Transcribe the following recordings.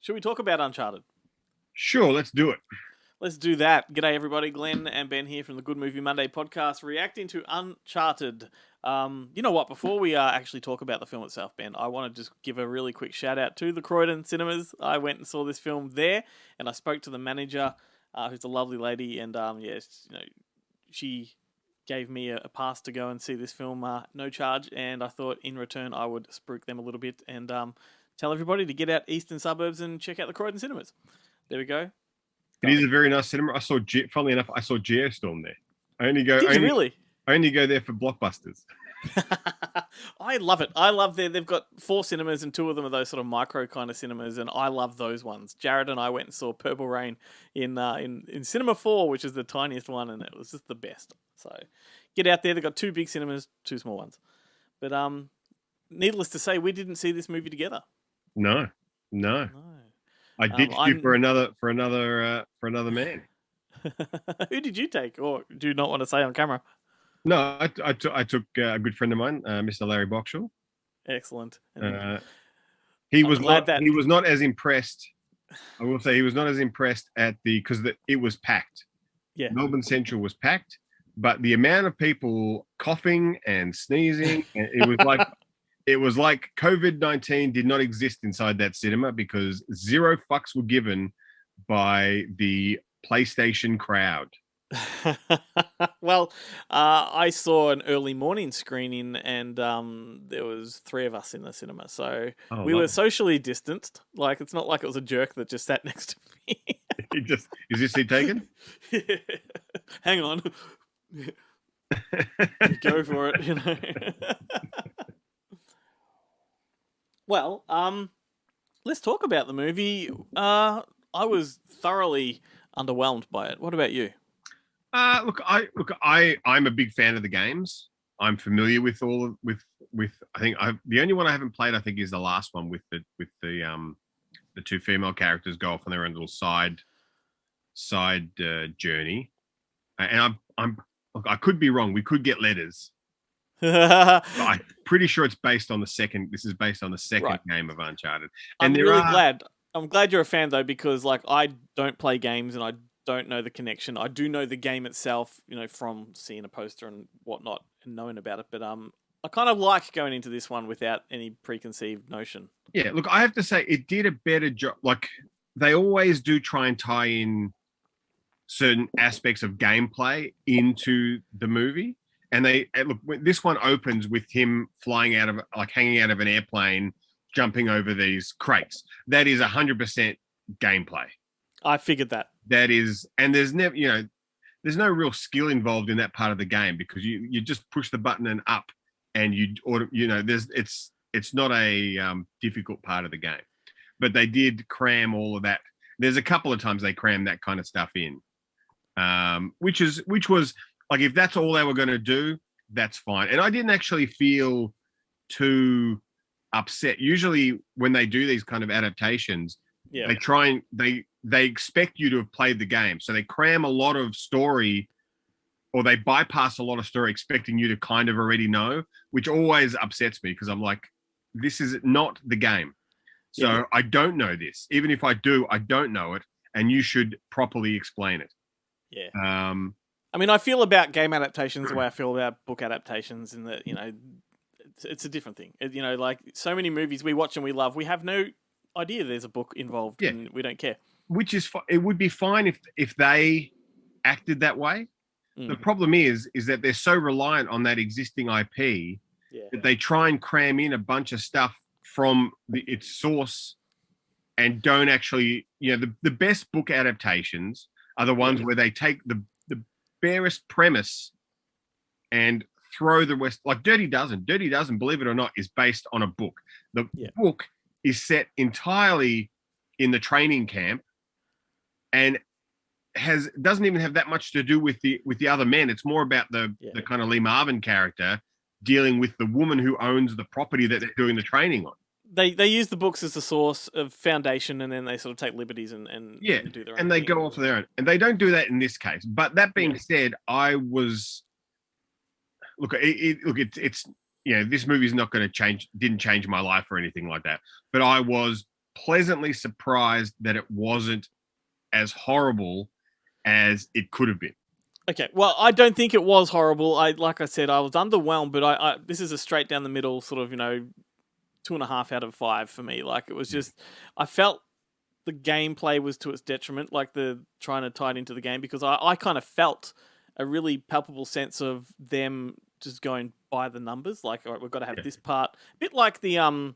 Should we talk about Uncharted? Sure, let's do it. Let's do that. G'day, everybody. Glenn and Ben here from the Good Movie Monday podcast, reacting to Uncharted. You know what? Before we actually talk about the film itself, Ben, I want to just give a really quick shout out to the Croydon Cinemas. I went and saw this film there, and I spoke to the manager, who's a lovely lady, and she gave me a pass to go and see this film, no charge, and I thought in return I would spruik them a little bit and tell everybody to get out eastern suburbs and check out the Croydon Cinemas. There we go. It is a very nice cinema. Funnily enough, I saw Geostorm there. I only go. Did you really? I only go there for blockbusters. I love it. I love they've got 4 cinemas and 2 of them are those sort of micro kind of cinemas, and I love those ones. Jared and I went and saw Purple Rain in Cinema 4, which is the tiniest one, and it was just the best. So get out there. They've got 2 big cinemas, 2 small ones. But needless to say, we didn't see this movie together. No. I ditched you for another man. Who did you take, or do you not want to say on camera? No, I took a good friend of mine, Mr. Larry Boxall. Excellent. He was not as impressed. I will say he was not as impressed because it was packed. Yeah, Melbourne Central was packed, but the amount of people coughing and sneezing, it was like COVID-19 did not exist inside that cinema because 0 fucks were given by the PlayStation crowd. Well, I saw an early morning screening, and there was 3 of us in the cinema, so we were socially distanced. Like, it's not like it was a jerk that just sat next to me. Is this seat taken? Yeah. Hang on. Go for it, Well, let's talk about the movie. I was thoroughly underwhelmed by it. What about you? I'm a big fan of the games. I'm familiar with I think the only one I haven't played, I think, is the last one with the 2 female characters go off on their own little side journey. And I could be wrong. We could get letters. I'm pretty sure it's based on the second. This is based on the second game of Uncharted. And I'm glad you're a fan, though, because I don't play games and I don't know the connection. I do know the game itself, from seeing a poster and whatnot and knowing about it. But I kind of like going into this one without any preconceived notion. Yeah, look, I have to say it did a better job. Like, they always do try and tie in certain aspects of gameplay into the movie. And this one opens with him hanging out of an airplane, jumping over these crates. That is 100% gameplay. I figured that. That is, and there's never, there's no real skill involved in that part of the game because you just push the button and up, and it's not a difficult part of the game. But they did cram all of that. There's a couple of times they crammed that kind of stuff in, which was like, if that's all they were going to do, that's fine. And I didn't actually feel too upset. Usually when they do these kind of adaptations, they expect you to have played the game. So they cram a lot of story, or they bypass a lot of story expecting you to kind of already know, which always upsets me because I'm like, this is not the game. So I don't know this. Even if I do, I don't know it, and you should properly explain it. Yeah. I mean, I feel about game adaptations the way I feel about book adaptations, in that, it's a different thing. Like so many movies we watch and we love, we have no idea there's a book involved, and we don't care. Which is, it would be fine if they acted that way. The problem is that they're so reliant on that existing IP that they try and cram in a bunch of stuff from its source, and don't actually, the best book adaptations are the ones where they take the barest premise and throw the rest. Like Dirty Dozen, believe it or not, is based on a book. The book is set entirely in the training camp and doesn't even have that much to do with the other men. It's more about the kind of Lee Marvin character dealing with the woman who owns the property that they're doing the training on. They use the books as a source of foundation, and then they sort of take liberties and do their own and they thing. go off their own. And they don't do that in this case. But that being said, it's this movie's not going to didn't change my life or anything like that. But I was pleasantly surprised that it wasn't as horrible as it could have been. Okay, well, I don't think it was horrible. Like I said, I was underwhelmed, but I this is a straight down the middle sort of 2.5 out of 5 for me. Like it was just, I felt the gameplay was to its detriment, like the trying to tie it into the game, because I kind of felt a really palpable sense of them just going by the numbers. Like, all right, we've got to have this part, a bit like the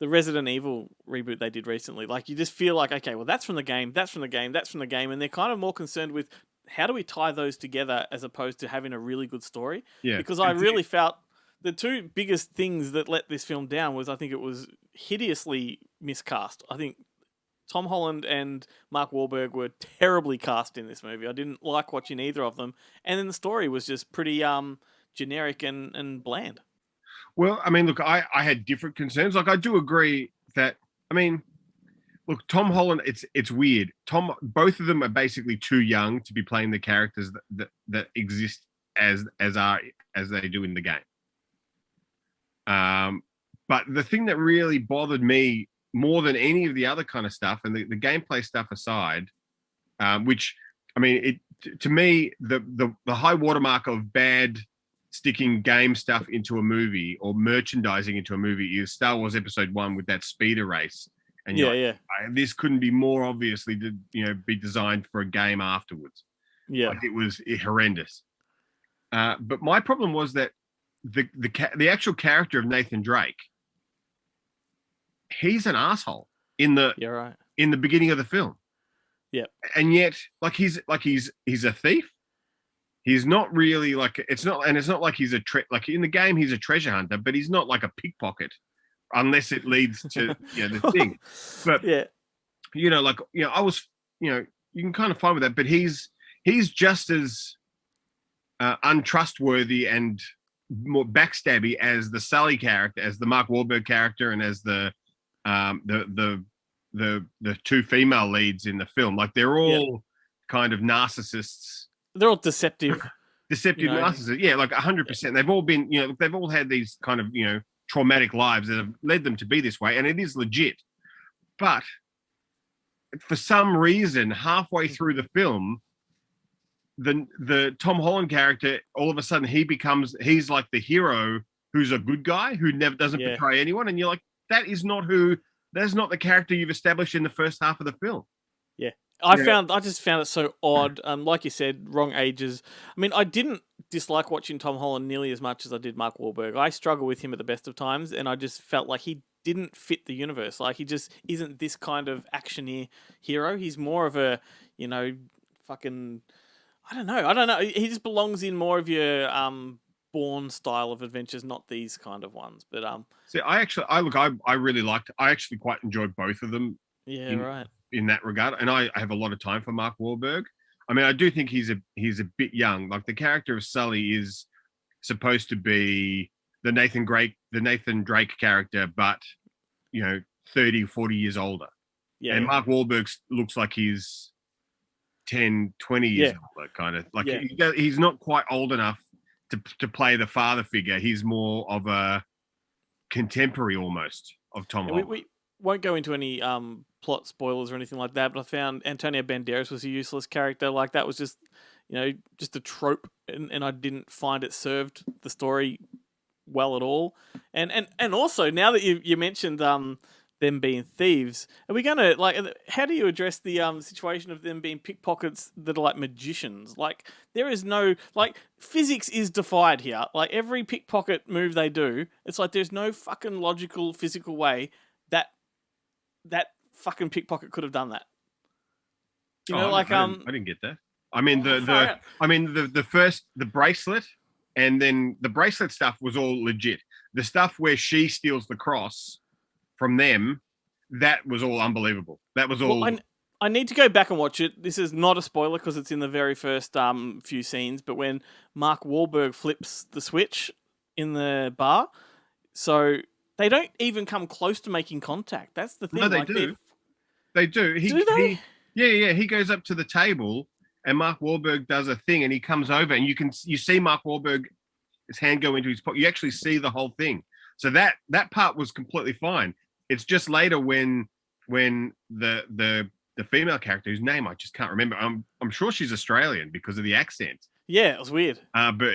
Resident Evil reboot they did recently. Like you just feel like, okay, well that's from the game, that's from the game, that's from the game, and they're kind of more concerned with how do we tie those together as opposed to having a really good story. Yeah, because I really felt the two biggest things that let this film down was I think it was hideously miscast. I think Tom Holland and Mark Wahlberg were terribly cast in this movie. I didn't like watching either of them, and then the story was just pretty generic and bland. Well, I mean, look, I had different concerns. Like, I do agree that, I mean, look, Tom Holland, it's weird. Both of them are basically too young to be playing the characters that exist as they do in the game. But the thing that really bothered me more than any of the other kind of stuff, and the gameplay stuff aside, which, I mean, to me, the high watermark of bad sticking game stuff into a movie or merchandising into a movie is Star Wars Episode 1 with that speeder race. And this couldn't be more obviously to be designed for a game afterwards. Yeah, like it was horrendous. But my problem was that the actual character of Nathan Drake, he's an asshole in the beginning of the film. Yeah, and yet he's a thief. He's not really it's not like he's like in the game he's a treasure hunter, but he's not like a pickpocket. Unless it leads to the thing, but I was you can kind of find with that, but he's just as untrustworthy and more backstabby as the Sully character, as the Mark Wahlberg character, and as the two female leads in the film. Like they're all kind of narcissists. They're all deceptive narcissists. Yeah, like 100%. They've all been they've all had these kind of traumatic lives that have led them to be this way, and it is legit. But for some reason, halfway through the film, the Tom Holland character, all of a sudden he's like the hero who's a good guy who never doesn't betray anyone, and you're like, that's not the character you've established in the first half of the film. Yeah. I just found it so odd. Like you said, wrong ages. I mean, I didn't dislike watching Tom Holland nearly as much as I did Mark Wahlberg. I struggle with him at the best of times, and I just felt like he didn't fit the universe. Like he just isn't this kind of actioneer hero. He's more of a, fucking, I don't know. He just belongs in more of your Bourne style of adventures, not these kind of ones. But see, I really liked. I actually quite enjoyed both of them. Yeah, right. In that regard, and I have a lot of time for Mark Wahlberg. I mean, I do think he's a bit young. Like the character of Sully is supposed to be the Nathan Drake character, but 30, 40 years older. Yeah. And Mark Wahlberg looks like he's 10, 20 years older, kind of. Like he's not quite old enough to play the father figure. He's more of a contemporary almost of Tom Holland. We won't go into any plot spoilers or anything like that, but I found Antonio Banderas was a useless character. Like that was just, just a trope, and I didn't find it served the story well at all. And also, now that you mentioned them being thieves, are we going to, how do you address the situation of them being pickpockets that are like magicians? Like, there is no, physics is defied here. Like, every pickpocket move they do, it's like there's no fucking logical, physical way that fucking pickpocket could have done that. I didn't get that. I mean the bracelet, and then the bracelet stuff was all legit. The stuff where she steals the cross from them, that was all unbelievable. That was all. Well, I need to go back and watch it. This is not a spoiler because it's in the very first few scenes. But when Mark Wahlberg flips the switch in the bar, so they don't even come close to making contact. That's the thing. No, they do. They do. He goes up to the table, and Mark Wahlberg does a thing, and he comes over, and you see Mark Wahlberg, his hand go into his pocket. You actually see the whole thing. So that part was completely fine. It's just later when when the female character, whose name I just can't remember. I'm sure she's Australian because of the accent. Yeah, it was weird. But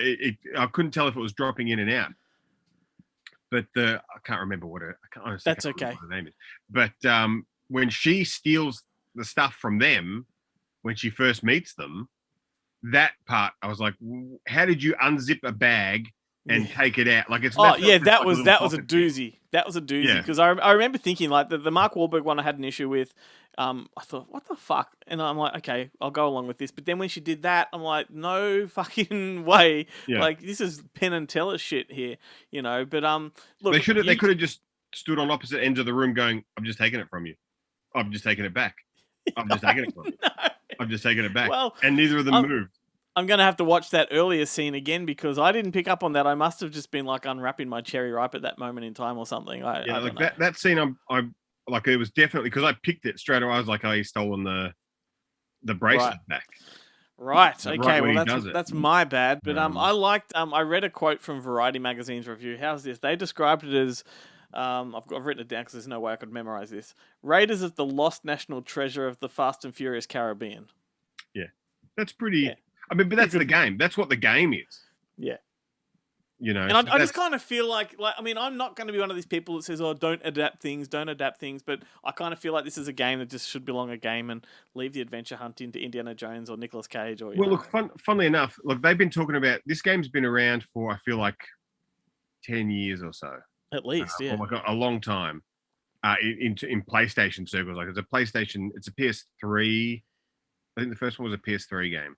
I couldn't tell if it was dropping in and out. But I can't remember what her. I can't honestly. That's okay. What her name is. But when she steals the stuff from them, when she first meets them, that part I was like, how did you unzip a bag and take it out? Like it's. Oh yeah, that was a pocket doozy. thing. That was a doozy because I remember thinking like the Mark Wahlberg one I had an issue with. I thought, what the fuck? And I'm like, okay, I'll go along with this. But then when she did that, I'm like, no fucking way. Yeah. Like this is Penn and Teller shit here, you know. But look, they could have just stood on opposite ends of the room, going, "I'm just taking it from you. I'm just taking it back. I'm just taking it from you. No. I'm just taking it back." Well, and neither of them moved. I'm going to have to watch that earlier scene again because I didn't pick up on that. I must have just been like unwrapping my cherry ripe at that moment in time or something. I like that scene. I'm like, it was definitely because I picked it straight away. I was like, "Oh, he's stolen the bracelet back." Right. Like, okay. right, well, that's my bad. But I liked. I read a quote from Variety magazine's review. How's this? They described it as. I've written it down because there's no way I could memorize this. Raiders of the lost national treasure of the Fast and Furious Caribbean. Yeah, that's pretty. Yeah. I mean, but that's the game. That's what the game is. Yeah. You know, and I just kind of feel like, I mean, I'm not going to be one of these people that says, "Oh, don't adapt things." But I kind of feel like this is a game that just should belong a game and leave the adventure hunt into Indiana Jones or Nicolas Cage or. Look, funnily enough, look, they've been talking about this game's been around for I feel like 10 years or so. At least, yeah. Like a long time. In PlayStation circles, like it's a PS3. I think the first one was a PS3 game.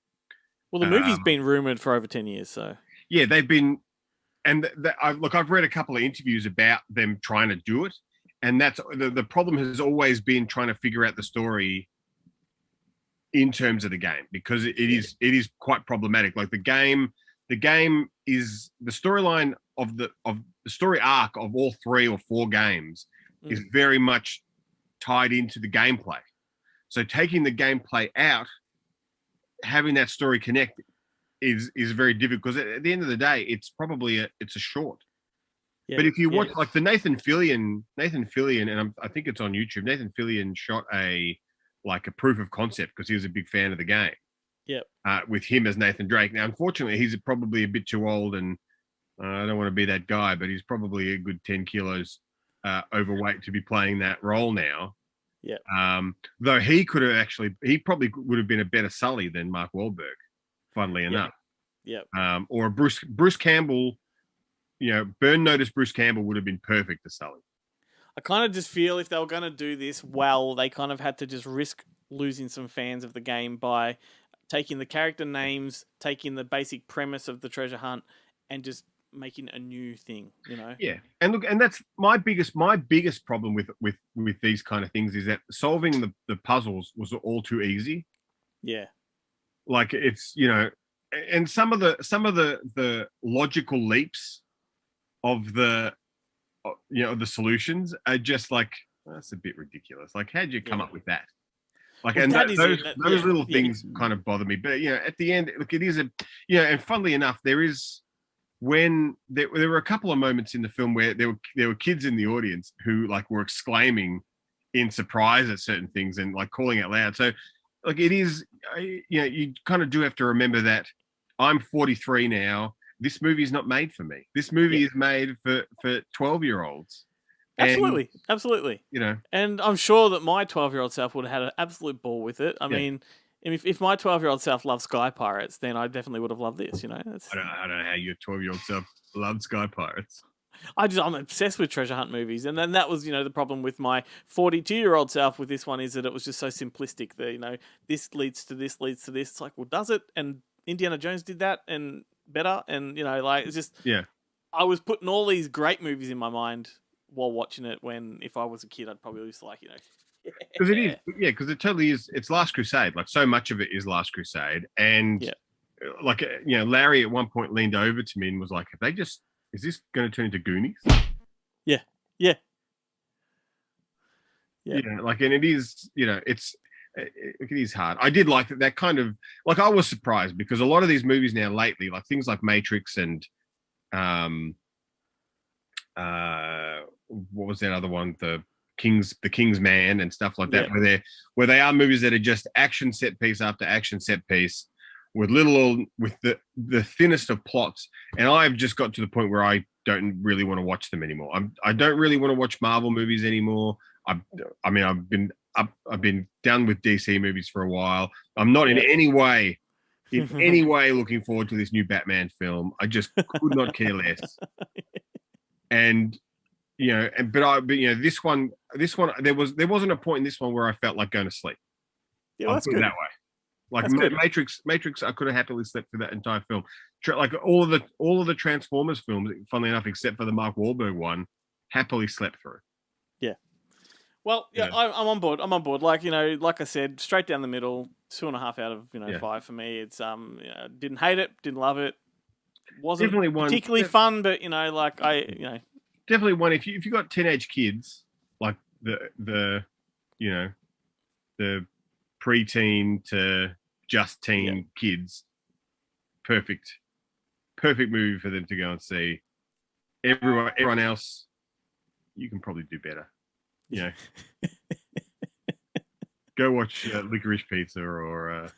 Well, the movie's been rumored for over 10 years, so. Yeah, they've been, and I've read a couple of interviews about them trying to do it, and that's the problem has always been trying to figure out the story in terms of the game because it is quite problematic. Like the game is the storyline of the story arc of all 3 or 4 games is very much tied into the gameplay. So taking the gameplay out, having that story connect is very difficult because at the end of the day, it's probably a short. Yeah, but if you watch like the Nathan Fillion, and I think it's on YouTube. Nathan Fillion shot a proof of concept because he was a big fan of the game. Yep. With him as Nathan Drake. Now, unfortunately, he's probably a bit too old, and I don't want to be that guy, but he's probably a good 10 kilos overweight to be playing that role now. Yeah. Though he probably would have been a better Sully than Mark Wahlberg, funnily enough. Yeah. Or Bruce Campbell, Burn Notice Bruce Campbell would have been perfect as Sully. I kind of just feel if they were going to do this well, they kind of had to just risk losing some fans of the game by taking the character names, taking the basic premise of the treasure hunt, and just making a new thing, Yeah, and look, and that's my biggest problem with these kind of things is that solving the puzzles was all too easy. Yeah, like it's and some of the logical leaps of the the solutions are just like that's a bit ridiculous. Like, how'd you come up with that? Like, well, and those little things kind of bother me. But at the end, look, it is and funnily enough, there is. When there were a couple of moments in the film where there were kids in the audience who were exclaiming in surprise at certain things and calling out loud. So it is, you kind of do have to remember that I'm 43 now. This movie is not made for me. This movie is made for 12-year-olds. Absolutely. Absolutely. And I'm sure that my 12-year-old self would have had an absolute ball with it. I mean, if my 12-year-old self loved Sky Pirates, then I definitely would have loved this. I don't know how your 12-year-old self loved Sky Pirates. I'm obsessed with treasure hunt movies, and then that was the problem with my 42-year-old self with this one is that it was just so simplistic that this leads to this leads to this. It's like, well, does it? And Indiana Jones did that and better, and it's just I was putting all these great movies in my mind while watching it. When if I was a kid, I'd probably just because it is, because it totally is. It's Last Crusade. So much of it is Last Crusade, and Larry at one point leaned over to me and was like, is this going to turn into Goonies? Yeah. And it is, it is hard. I did like that kind of, I was surprised because a lot of these movies now lately, things like Matrix and, what was that other one? the King's Man and stuff like that, Yeah. where they are movies that are just action set piece after action set piece with with the thinnest of plots. And I've just got to the point where I don't really want to watch them anymore. I don't really want to watch Marvel movies anymore. I've been done with DC movies for a while. I'm not in any way looking forward to this new Batman film. I just could not care less. And this one, there wasn't a point in this one where I felt like going to sleep. Yeah, I'll that's put good. it that way. Like That's good. Matrix, I could have happily slept through that entire film. Like all of the Transformers films, funnily enough, except for the Mark Wahlberg one, happily slept through. Yeah. Well, yeah, I'm on board. I'm on board. Like like I said, straight down the middle, 2.5 out of 5 for me. It's didn't hate it, didn't love it. Wasn't definitely particularly fun, but definitely one if you got teenage kids, like the preteen to just teen kids, perfect movie for them to go and see. Everyone else, you can probably do better. Go watch Licorice Pizza or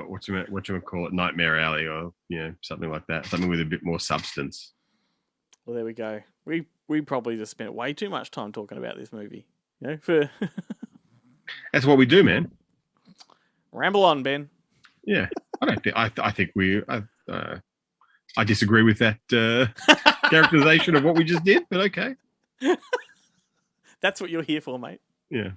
what you call it, Nightmare Alley, or something like that, something with a bit more substance. Well, there we go. We probably just spent way too much time talking about this movie. That's what we do, man. Ramble on, Ben. Yeah, I don't think. I think I disagree with that characterization of what we just did, but okay. That's what you're here for, mate. Yeah.